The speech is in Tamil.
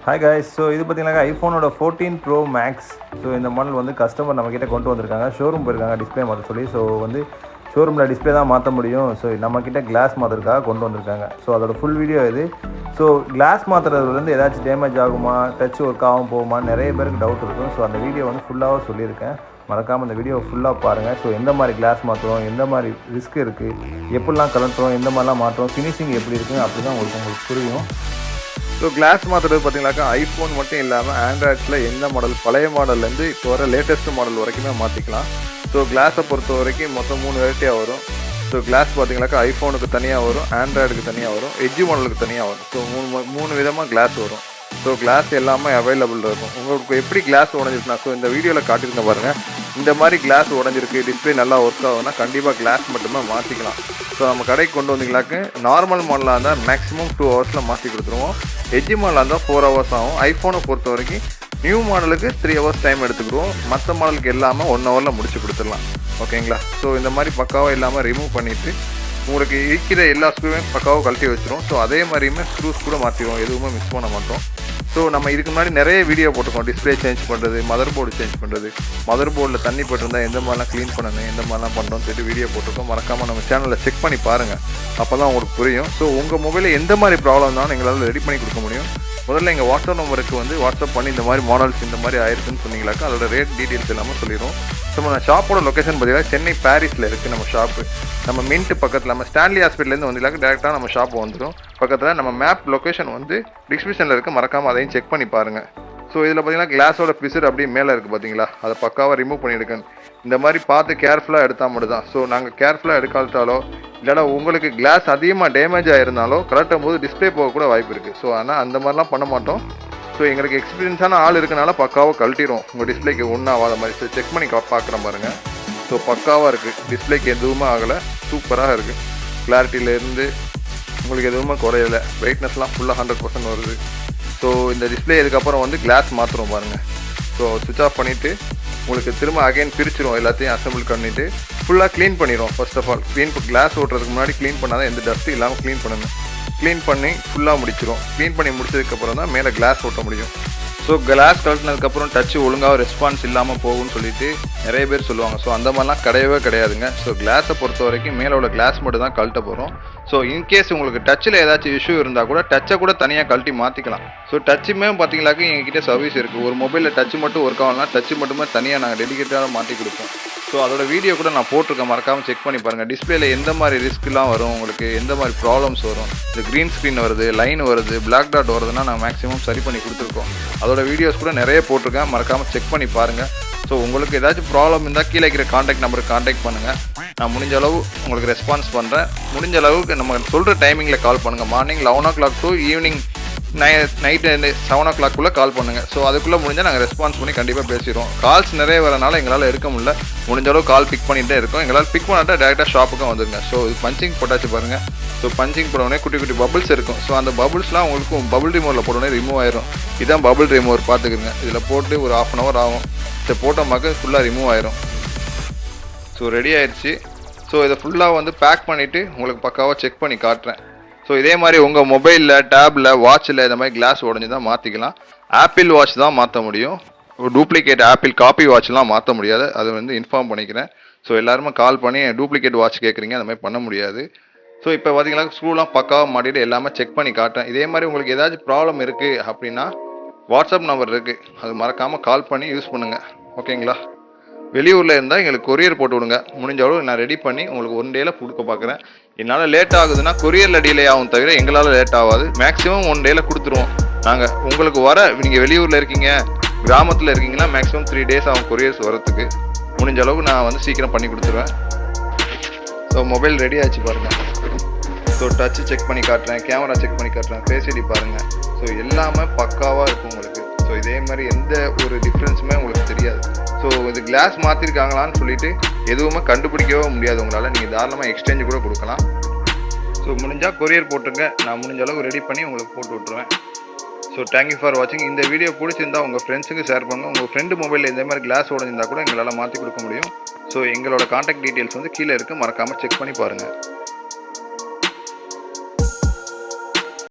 Hi guys, so இது பார்த்தீங்கன்னா ஐஃபோனோட 14 ப்ரோ மேக்ஸ். ஸோ இந்த மாடல் வந்து கஸ்டமர் நம்மக்கிட்ட கொண்டு வந்திருக்காங்க. ஷோரூம் போயிருக்காங்க டிஸ்பிளே மாற்ற சொல்லி. ஸோ வந்து ஷோரூமில் டிஸ்பிளே தான் மாற்ற முடியும். ஸோ நம்மக்கிட்ட கிளாஸ் மாற்றுறதுக்காக கொண்டு வந்திருக்காங்க. ஸோ அதோட ஃபுல் வீடியோ இது. ஸோ கிளாஸ் மாற்றுறதுலேருந்து ஏதாச்சும் டேமேஜ் ஆகுமா, டச் ஒர்க் ஆகும் போகுமா, நிறைய பேருக்கு டவுட் இருக்கும். ஸோ அந்த வீடியோ வந்து ஃபுல்லாக சொல்லியிருக்கேன். மறக்காமல் அந்த வீடியோ ஃபுல்லாக பாருங்கள். ஸோ எந்த மாதிரி கிளாஸ் மாற்றுறோம், எந்த மாதிரி ரிஸ்க் இருக்குது, எப்படிலாம் கலட்டுறோம், எந்த மாதிரிலாம் மாற்றுறோம், ஃபினிஷிங் எப்படி இருக்குது அப்படி தான் உங்களுக்கு புரியும். ஸோ கிளாஸ் மாற்றுறது பார்த்தீங்கன்னாக்கா ஐஃபோன் மட்டும் இல்லாமல் ஆண்ட்ராய்ட்ஸில் எந்த மாடல், பழைய மாடல்லேருந்து இப்போ வர லேட்டஸ்ட் மாடல் வரைக்குமே மாற்றிக்கலாம். ஸோ கிளாஸை பொறுத்த வரைக்கும் மொத்தம் 3 வெரைட்டியாக வரும். ஸோ கிளாஸ் பார்த்தீங்கன்னாக்கா ஐஃபோனுக்கு தனியாக வரும், ஆண்ட்ராய்டுக்கு தனியாக வரும், எட்ஜ் மாடலுக்கு தனியாக வரும். ஸோ மூணு விதமாக கிளாஸ் வரும். ஸோ கிளாஸ் எல்லாமே அவைலபிள் இருக்கும். உங்களுக்கு எப்படி கிளாஸ் உடஞ்சிருக்குன்னா, ஸோ இந்த வீடியோவில் காட்டியிருக்க பாருங்கள். இந்த மாதிரி கிளாஸ் உடஞ்சிருக்கு, டிஸ்பிளே நல்லா ஒர்க் ஆகுதுன்னா கண்டிப்பாக கிளாஸ் மட்டுமே மாற்றிக்கலாம். ஸோ நம்ம கடைக்கு கொண்டு வந்தீங்களாக்கு நார்மல் மாடலாக இருந்தால் மேக்ஸிமம் 2 ஹவர்ஸில் மாற்றி கொடுத்துருவோம். எட்ஜ் மாடலாக இருந்தால் 4 ஹவர்ஸ் ஆகும். ஐஃபோனை பொறுத்த வரைக்கும் நியூ மாடலுக்கு 3 ஹவர்ஸ் டைம் எடுத்துக்கிடுவோம். மற்ற மாடலுக்கு எல்லாமே 1 ஹவரில் முடிச்சு கொடுத்துடலாம். ஓகேங்களா? ஸோ இந்த மாதிரி பக்காவாக இல்லாமல் ரிமூவ் பண்ணிவிட்டு உங்களுக்கு இருக்கிற எல்லா ஸ்க்ரூவையும் பக்காவாக கழட்டி வச்சிரும். ஸோ அதே மாதிரியுமே ஸ்க்ரூஸ் கூட மாற்றிடுவோம், எதுவுமே மிஸ் பண்ண மாட்டோம். ஸோ நம்ம இதுக்கு முன்னாடி நிறைய வீடியோ போட்டிருக்கோம். டிஸ்பிளே சேஞ்ச் பண்ணுறது, மதர் போர்டு சேஞ்ச் பண்ணுறது, மதர் போர்டில் தண்ணி போட்டிருந்தால் எந்த மாதிரிலாம் க்ளீன் பண்ணணும், எந்த மாதிரிலாம் பண்ணுறோம்னு சொல்லிட்டு வீடியோ போட்டிருக்கோம். மறக்காமல் நம்ம சேனலில் செக் பண்ணி பாருங்கள், அப்போ தான் உங்களுக்கு புரியும். ஸோ உங்கள் மொபைலில் எந்த மாதிரி ப்ராப்ளம் இருந்தாலும் எங்களால் ரெடி பண்ணி கொடுக்க முடியும். முதல்ல எங்கள் வாட்ஸ்அப் நம்பருக்கு வந்து வாட்ஸ்அப் பண்ணி இந்த மாதிரி மாடல்ஸ் இந்த மாதிரி ஆயிருக்குன்னு சொன்னீங்களாக்கா அதோட ரேட் டீட்டெயில்ஸ் எல்லாமே சொல்லிடுவோம். ஸோ நம்ம ஷாப்போட லொக்கேஷன் பார்த்தீங்கன்னா சென்னை பாரிஸில் இருக்குது நம்ம ஷாப்பு. நம்ம மின்ட் பக்கத்தில் நம்ம ஸ்டான்லி ஹாஸ்பிட்டலேருந்து வந்தீங்களாக்க டேரெக்டாக நம்ம ஷாப் வந்துடும். பக்கத்தில் நம்ம மேப் லொக்கேஷன் வந்து டிஸ்கிரிப்ஷனில் இருக்குது, மறக்காமல் அதையும் செக் பண்ணி பாருங்கள். ஸோ இதில் பார்த்தீங்கன்னா கிளாஸோட பிசர் அப்படியே மேலே இருக்குது பார்த்தீங்களா, அதை பக்காவாக ரிமூவ் பண்ணியிருக்கேன். இந்த மாதிரி பார்த்து கேர்ஃபுல்லாக எடுத்தால் மட்டும் தான். ஸோ நாங்கள் கேர்ஃபுல்லாக எடுக்காட்டாலோ இல்லைனா உங்களுக்கு கிளாஸ் அதிகமாக டேமேஜ் ஆகிருந்தாலோ கரெக்டும் போது டிஸ்பிளே போக கூட வாய்ப்பு இருக்குது. ஸோ ஆனால் அந்த மாதிரிலாம் பண்ண மாட்டோம். ஸோ எங்களுக்கு எக்ஸ்பீரியன்ஸான ஆள் இருக்கனால பக்காவாக கழட்டிடும், உங்கள் டிஸ்பிளேக்கு ஒன்றும் ஆகாத மாதிரி. ஸோ செக் பண்ணி பார்க்குறேன் பாருங்கள். ஸோ பக்காவாக இருக்குது, டிஸ்பிளேக்கு எதுவுமே ஆகலை, சூப்பராக இருக்குது. கிளாரிட்டியிலேருந்து உங்களுக்கு எதுவுமே குறையலை, பிரைட்னஸ்லாம் ஃபுல்லாக 100% வருது. ஸோ இந்த டிஸ்பிளே இதுக்கப்புறம் வந்து கிளாஸ் மாற்றுறோம் பாருங்கள். ஸோ சுவிட்ச் ஆஃப் பண்ணிவிட்டு உங்களுக்கு திரும்ப அகைன் பிரிச்சிரும், எல்லாத்தையும் அசம்பிள் பண்ணிவிட்டு ஃபுல்லாக க்ளீன் பண்ணிடுவோம். ஃபர்ஸ்ட் ஆஃப் ஆல் கிளாஸ் ஓட்டுறதுக்கு முன்னாடி க்ளீன் பண்ணால் தான் எந்த டஸ்ட்டும் இல்லாமல் க்ளீன் பண்ணணும். க்ளீன் பண்ணி ஃபுல்லாக முடிச்சிடும். க்ளீன் பண்ணி முடிச்சதுக்கப்புறம் தான் மேலே கிளாஸ் ஓட்ட முடியும். ஸோ கிளாஸ் கழட்டினதுக்கப்புறம் டச்சு ஒழுங்காக ரெஸ்பான்ஸ் இல்லாமல் போகும்னு சொல்லிட்டு நிறைய பேர் சொல்லுவாங்க. ஸோ அந்த மாதிரிலாம் கிடையவே கிடையாதுங்க. ஸோ கிளாஸை பொறுத்த வரைக்கும் மேலே உள்ள கிளாஸ் மட்டும் தான் கழட்ட போகிறோம். ஸோ இன்கேஸ் உங்களுக்கு டச்சில் ஏதாச்சும் இஷ்யூ இருந்தால் கூட டச்சை கூட தனியாக கழட்டி மாற்றிக்கலாம். ஸோ டச்சுமே பார்த்தீங்களாக்க எங்ககிட்ட சர்வீஸ் இருக்குது. ஒரு மொபைலில் டச்சு மட்டும் ஒர்க் ஆகலாம், டச்சு மட்டுமே தனியாக நாங்கள் டெடிகேட்டாக மாற்றி கொடுப்போம். ஸோ அதோட வீடியோ கூட நான் போட்டிருக்கேன், மறக்காமல் செக் பண்ணி பாருங்கள். டிஸ்பிளேல எந்த மாதிரி ரிஸ்க்லாம் வரும், உங்களுக்கு எந்த மாதிரி ப்ராப்ளம்ஸ் வரும், இந்த க்ரீன் ஸ்க்ரீன் வருது, லைன் வருது, பிளாக் டாட் வருதுன்னா நான் மேக்ஸிமம் சரி பண்ணி கொடுத்துருக்கோம். அதோட வீடியோஸ் கூட நிறைய போட்டிருக்கேன், மறக்காமல் செக் பண்ணி பாருங்கள். ஸோ உங்களுக்கு ஏதாச்சும் ப்ராப்ளம் இருந்தால் கீழே இருக்கிற காண்டாக்ட் நம்பருக்கு காண்டாக்ட் பண்ணுங்கள். நான் முடிஞ்ச அளவு உங்களுக்கு ரெஸ்பான்ஸ் பண்ணுறேன். முடிஞ்ச அளவுக்கு நம்ம சொல்கிற டைமிங்கில் கால் பண்ணுங்கள். Morning 11 o'clock to evening night 7 o'clock கால் பண்ணுங்கள். ஸோ அதுக்குள்ளே முடிஞ்சால் நாங்கள் ரெஸ்பான்ஸ் பண்ணி கண்டிப்பாக பேசிடுவோம். கால்ஸ் நிறைய வரனால எங்களால் எடுக்க முடியல, முடிஞ்ச அளவு கால் பிக் பண்ணிகிட்டே இருக்கோம். எங்களால் பிக் பண்ணாட்டா டேரெக்டாக ஷாப்புக்கும் வந்துடுங்க. ஸோ இது பஞ்சிங் போட்டாச்சு பாருங்கள். ஸோ பஞ்சிங் போடவுடனே குட்டி குட்டி பபுள்ஸ் இருக்கும். ஸோ அந்த பபுள்ஸ்லாம் உங்களுக்கு பபுள் ரிமூவரில் போட்டோடனே ரிமூவ் ஆயிரும். இதுதான் பபுள் ரிமூவர், பார்த்துக்குங்க. இதில் போட்டு ஒரு 1/2 hour ஆகும். இதை போட்டோமாக்க ஃபுல்லாக ரிமூவ் ஆயிரும். ஸோ ரெடி ஆயிடுச்சு. ஸோ இதை ஃபுல்லாக வந்து பேக் பண்ணிவிட்டு உங்களுக்கு பக்காவாக செக் பண்ணி காட்டுறேன். ஸோ இதே மாதிரி உங்கள் மொபைலில், டேப்பில், வாட்சில் இந்த மாதிரி கிளாஸ் உடஞ்சி தான் மாற்றிக்கலாம். ஆப்பிள் வாட்ச் தான் மாற்ற முடியும். டூப்ளிகேட் ஆப்பிள் காப்பி வாட்ச்லாம் மாற்ற முடியாது, அது வந்து இன்ஃபார்ம் பண்ணிக்கிறேன். ஸோ எல்லாருமே கால் பண்ணி டூப்ளிகேட் வாட்ச் கேட்குறீங்க, அந்த மாதிரி பண்ண முடியாது. ஸோ இப்போ பார்த்தீங்கன்னா ஸ்க்ரூலாம் பக்காவாக மாட்டிட்டு எல்லாமே செக் பண்ணி காட்டுறேன். இதே மாதிரி உங்களுக்கு ஏதாச்சும் ப்ராப்ளம் இருக்குது அப்படின்னா வாட்ஸ்அப் நம்பர் இருக்குது, அது மறக்காமல் கால் பண்ணி யூஸ் பண்ணுங்கள். ஓகேங்களா? வெளியூரில் இருந்தால் எங்களுக்கு கொரியர் போட்டு விடுங்க. முடிஞ்ச அளவு நான் ரெடி பண்ணி உங்களுக்கு 1 dayல கொடுக்க பார்க்குறேன். என்னால் லேட் ஆகுதுன்னா கொரியரில் டிலே ஆகும், தவிர எங்களால் லேட் ஆகாது. மேக்ஸிமம் 1 dayல கொடுத்துருவோம். நாங்கள் உங்களுக்கு வர, நீங்கள் வெளியூரில் இருக்கீங்க, கிராமத்தில் இருக்கீங்கன்னா மேக்ஸிமம் 3 days ஆகும் கொரியர்ஸ் வரத்துக்கு. முடிஞ்ச அளவுக்கு நான் வந்து சீக்கிரம் பண்ணி கொடுத்துருவேன். ஸோ மொபைல் ரெடி ஆச்சு பாருங்கள். ஸோ டச்சு செக் பண்ணி காட்டுறேன், கேமரா செக் பண்ணி காட்டுறேன், ஃபேஸ் ஐடி பாருங்கள். ஸோ எல்லாமே பக்காவாக இருக்கும் உங்களுக்கு. ஸோ இதே மாதிரி எந்த ஒரு டிஃப்ரென்ஸுமே உங்களுக்கு தெரியாது. ஸோ இது கிளாஸ் மாற்றிருக்காங்களான்னு சொல்லிட்டு எதுவுமே கண்டுபிடிக்கவே முடியாது உங்களால். நீங்கள் தாராளமாக எக்ஸ்சேஞ்சு கூட கொடுக்கலாம். ஸோ முடிஞ்சால் கொரியர் போட்டுருங்க, நான் முடிஞ்ச அளவுக்கு ரெடி பண்ணி உங்களுக்கு போட்டு விட்ருவேன். ஸோ தேங்க்யூ ஃபார் வாட்சிங். இந்த வீடியோ பிடிச்சிருந்தா உங்கள் ஃப்ரெண்ட்ஸுக்கு ஷேர் பண்ணுங்கள். உங்கள் ஃப்ரெண்டு மொபைலில் இந்த மாதிரி கிளாஸ் உடஞ்சிருந்தா கூட எங்களால் மாற்றி கொடுக்க முடியும். ஸோ எங்களோட காண்டாக்ட் டீட்டெயில்ஸ் வந்து கீழே இருக்குது, மறக்காமல் செக் பண்ணி பாருங்கள்.